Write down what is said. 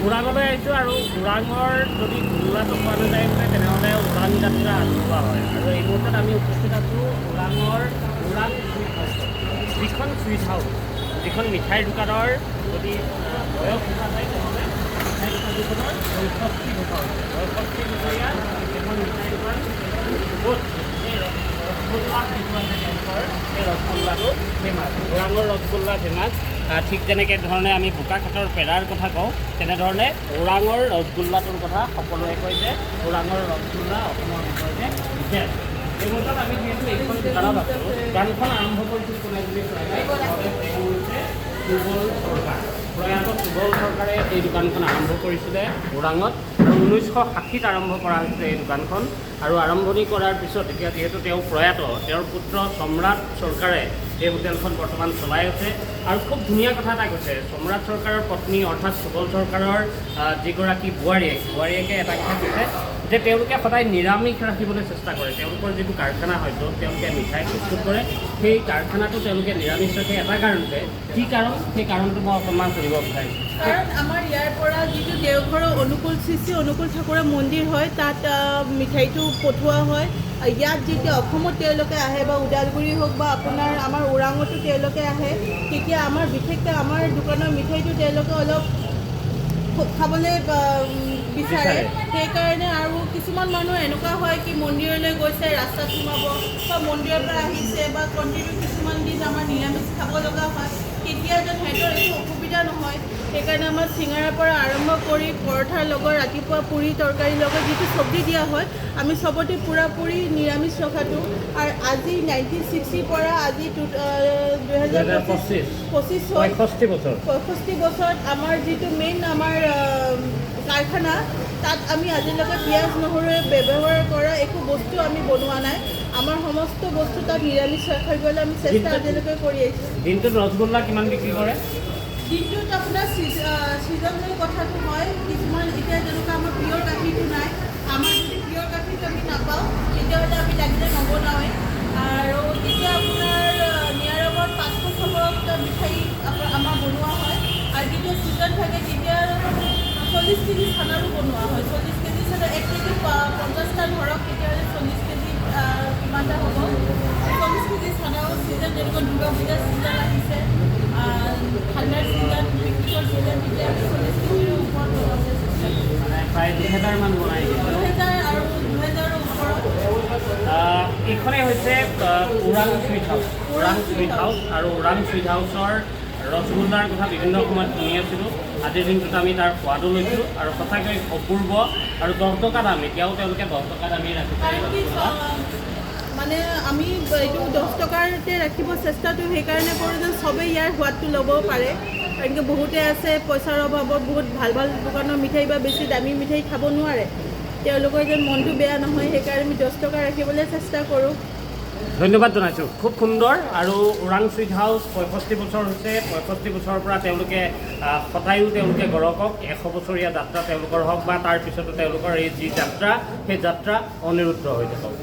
ওৰাঙলৈ আহিছোঁ আৰু ওৰাঙৰ যদি গোল্লাটো পোৱা নাযায় তেনেহ'লে ওৰাং যাত্ৰা আৰম্ভ হয় আৰু এই মুহূৰ্তত আমি উপস্থিত আছোঁ ওৰাঙৰ ওৰাং চুইট হাউচ যিখন চুইট হাউচ যিখন মিঠাইৰ দোকানৰ যদি বয়স সোধা যায় তেনেহ'লে মিঠাই দোকানখনৰ 65 বছৰ 65 বছৰীয়া এখন মিঠাই দোকান য'ত এই ৰসগোল্লা তেওঁলোকৰ এই ৰসগোল্লাটো ফেমাছ ওৰাঙৰ ৰসগোল্লা ফেমাছ ঠিক যেনেকৈ ধৰণে আমি বোকাখাটৰ পেৰাৰ কথা কওঁ তেনেধৰণে ওৰাঙৰ ৰসগোল্লাটোৰ কথা সকলোৱে কয় যে ওৰাঙৰ ৰসগোল্লা অসমৰ ভিতৰতে বিশেষ এই মুহূৰ্তত আমি যিহেতু এইখন দোকানত আছোঁ দোকানখন আৰম্ভ কৰিছিল কোনে বুলি সুবল চৰকাৰ প্ৰয়াত সুবল চৰকাৰে এই দোকানখন আৰম্ভ কৰিছিলে ওৰাঙত আৰু 1960ত আৰম্ভ কৰা হৈছিলে এই দোকানখন আৰু আৰম্ভণি কৰাৰ পিছত এতিয়া যিহেতু তেওঁ প্ৰয়াত তেওঁৰ পুত্ৰ সম্ৰাট চৰকাৰে এই হোটেলখন বৰ্তমান চলাই আছে আৰু খুব ধুনীয়া কথা এটা কৈছে সম্ৰাট চৰকাৰৰ পত্নী অৰ্থাৎ সুবল চৰকাৰৰ যিগৰাকী বোৱাৰীয়েকে এটা কথা কৈছে যে তেওঁলোকে সদায় নিৰামিষ ৰাখিবলৈ চেষ্টা কৰে তেওঁলোকৰ যিটো কাৰখানা হয় য'ত তেওঁলোকে মিঠাই প্ৰস্তুত কৰে সেই কাৰখানাটো তেওঁলোকে নিৰামিষ ৰাখে এটা কাৰণতে কি কাৰণ সেই কাৰণটো মই অকণমান কৰিব বিচাৰিছোঁ কাৰণ আমাৰ ইয়াৰ পৰা যিটো দেওঘৰৰ অনুকূল শ্ৰী অনুকূল ঠাকুৰৰ মন্দিৰ হয় তাত মিঠাইটো পঠোৱা হয় ইয়াত যেতিয়া অসমত তেওঁলোকে আহে বা ওদালগুৰি হওক বা আপোনাৰ আমাৰ ওৰাঙতো তেওঁলোকে আহে তেতিয়া আমাৰ বিশেষকৈ আমাৰ দোকানৰ মিঠাইটো তেওঁলোকে অলপ খাবলৈ বিচাৰে সেইকাৰণে আৰু কিছুমান মানুহ এনেকুৱা হয় কি মন্দিৰলৈ গৈছে ৰাস্তাত সোমাব বা মন্দিৰৰ পৰা আহিছে বা কণ্টিনিউ কিছুমান দিন আমাৰ নিৰামিষ খাব লগা হয় তেতিয়া যেন সিহঁতৰ একো অসুবিধা নহয় সেইকাৰণে আমাৰ চিঙাৰাৰ পৰা আৰম্ভ কৰি পৰঠাৰ লগত ৰাতিপুৱা পুৰি তৰকাৰীৰ লগত যিটো চব্জি দিয়া হয় আমি চবতে পূৰাপূৰি নিৰামিষ ৰখাটো আৰু আজি 1960ৰ পৰা আজি 2025 65 বছৰত আমাৰ যিটো মেইন আমাৰ কাৰখানা তাত আমি আজিলৈকে পিঁয়াজ নহৰুৰে ব্যৱহাৰ কৰা একো বস্তু আমি বনোৱা নাই আমাৰ সমস্ত বস্তু তাত নিৰামিষ ৰাখিবলৈ আমি চেষ্টা আজিলৈকে কৰি আহিছোঁ দিনটোত ৰসগোল্লা কিমান বিক্ৰী কৰে দিনটোত আপোনাৰ ছিজনলৈ কথাটো হয় কিছুমান এতিয়া যেনেকুৱা আমাৰ পিয়ৰ গাখীৰটো নাই আমাৰ যদি পিয়ৰ গাখীৰটো আমি নাপাওঁ তেতিয়াহ'লে আমি লাগিলে নবনাওঁৱেই আৰু তেতিয়া আপোনাৰ নিয়াৰমত 500-600টা মিঠাই আমাৰ বনোৱা হয় আৰু যেতিয়া ছিজন থাকে তেতিয়া 40 কেজি চানাৰো বনোৱা হয় 40 কেজি চানা 1 কেজি 50টা ধৰক তেতিয়াহ'লে 40 কেজি কিমানটা হ'ব 40 কেজি চানাৰো ছিজন যেনেকৈ দুৰ্গা পূজাৰ ছিজন আহিছে ঠাণ্ডাৰ ছিজন পিকনিকৰ ছিজন তেতিয়া আমি 40 কেজিৰ ওপৰত বনাবলৈ চেষ্টা কৰোঁ মানে প্ৰায় 2000মান বনাই 2000 আৰু 2000ৰ ওপৰত এইখনেই হৈছে ওৰাং চুইট হাউচ আৰু ওৰাং চুইট হাউচৰ ৰসগোল্লাৰ কথা বিভিন্ন সময়ত শুনি আছিলোঁ আজিৰ দিনটোত আমি তাৰ সোৱাদো লৈছোঁ আৰু সঁচাকৈ অপূৰ্ব আৰু 10 টকা দাম এতিয়াও তেওঁলোকে 10 টকা দামেই ৰাখিছে মানে আমি এইটো 10 টকাতে ৰাখিব চেষ্টাটো সেইকাৰণে কৰোঁ যে চবেই ইয়াৰ সোৱাদটো ল'ব পাৰে কাৰণ বহুতে আছে পইচাৰ অভাৱত বহুত ভাল ভাল দোকানৰ মিঠাই বা বেছি দামী মিঠাই খাব নোৱাৰে তেওঁলোকৰ যেন মনটো বেয়া নহয় সেইকাৰণে আমি 10 টকা ৰাখিবলৈ চেষ্টা কৰোঁ ধন্যবাদ জনাইছোঁ খুব সুন্দৰ আৰু ওৰাং চুইট হাউচ 65 বছৰ হৈছে 65 বছৰৰ পৰা তেওঁলোকে সদায়ো তেওঁলোকে গৰকক 100 বছৰীয়া যাত্ৰা তেওঁলোকৰ হওক বা তাৰ পিছতো তেওঁলোকৰ এই যি যাত্ৰা সেই যাত্ৰা অনিৰুদ্ধ হৈ থাকক